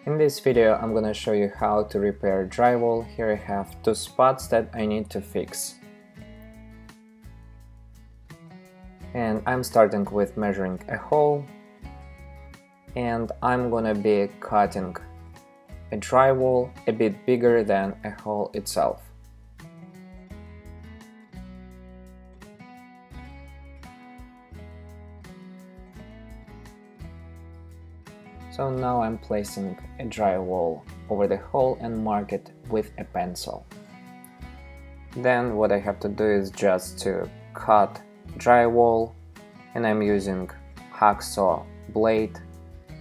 In this video I'm gonna show you how to repair drywall. Here I have two spots that I need to fix. And I'm starting with measuring a hole, and I'm gonna be cutting a drywall a bit bigger than a hole itself. So now I'm placing a drywall over the hole and mark it with a pencil. Then what I have to do is just to cut drywall, and I'm using hacksaw blade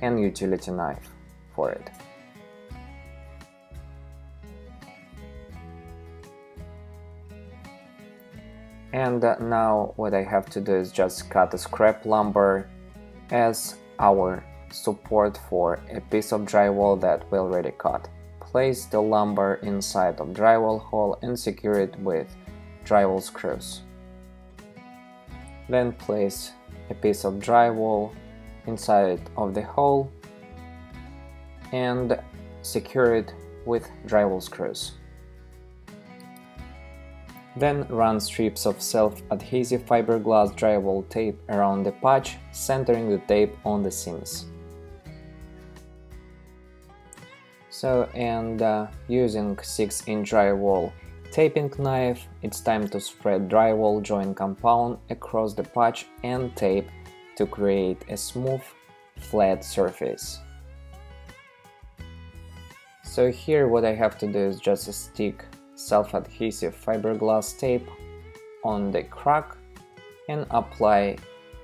and utility knife for it. And now what I have to do is just cut a scrap lumber as our support for a piece of drywall that we already cut. Place the lumber inside of drywall hole and secure it with drywall screws. Then place a piece of drywall inside of the hole and secure it with drywall screws. Then run strips of self-adhesive fiberglass drywall tape around the patch, centering the tape on the seams. Using 6-inch drywall taping knife, it's time to spread drywall joint compound across the patch and tape to create a smooth, flat surface. So here what I have to do is just stick self-adhesive fiberglass tape on the crack and apply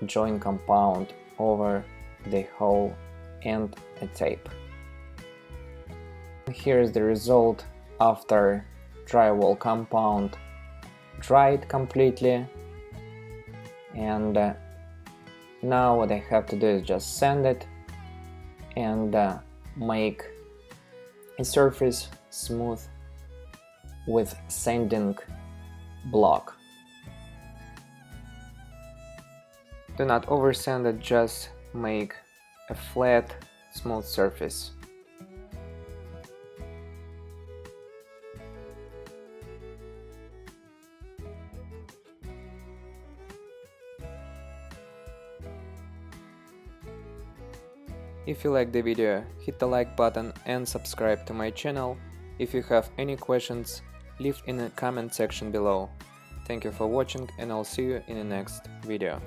joint compound over the hole and a tape. Here is the result after drywall compound dried completely, and now what I have to do is just sand it and make a surface smooth with sanding block. Do not oversand it, just make a flat, smooth surface. If you like the video, hit the like button and subscribe to my channel. If you have any questions, leave in the comment section below. Thank you for watching, and I'll see you in the next video.